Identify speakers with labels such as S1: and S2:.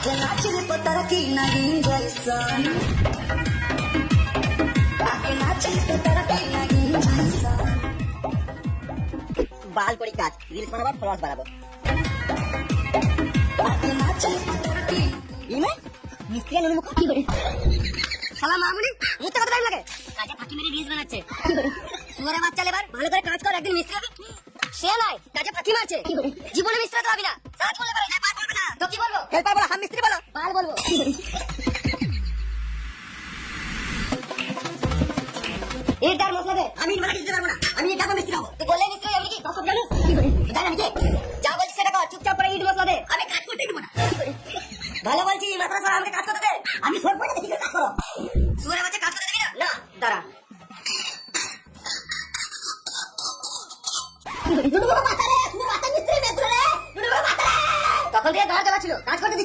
S1: नाचने को तरक्की नहीं जैसा नाचने को तरक्की नहीं जैसा
S2: বাল করি কাজ রিলস বানাবো ফলোয়ার্স বাড়াবো
S1: नाचने को तरक्की
S2: ইমে মিস্ত্রি নুনু মুখ কি করে শালা মামুনি মুতে কত টাইম লাগে কাজে ফাঁকি মেরে রিলস বানাচ্ছে সুয়ারে বাচ্চা লেবার ভালো করে কাজ কর একদিন মিস্ত্রি হবে সে নাই কাজে ফাঁকি মারছে জীবনে মিস্ত্রি তো হবে না সারা জীবনে করে হেল্পার বলবে না তো কি বলবো হেল্পার বলো হাম মিস্ত্রি বলো বাল বলবো এটার মশলা দে আমি মানে কিছু পারবো না আমি এটা মিস্ত্রি হবো তুই বললে মিস্ত্রি আমি কি কষ্ট জানো জানি আমি কি যা বলছিস সেটা কর চুপচাপ করে ইট মশলা দে আমি কাজ করতে দিব না ভালো বলছি মাথা সারা আমাকে কাজ করতে দে আমি সব পড়ে দেখি কাজ করো সুরে বাচ্চা কাজ করতে দিবি না না দাঁড়া তখন দিয়ে গাড়া দেওয়া ছিল কাজ করতে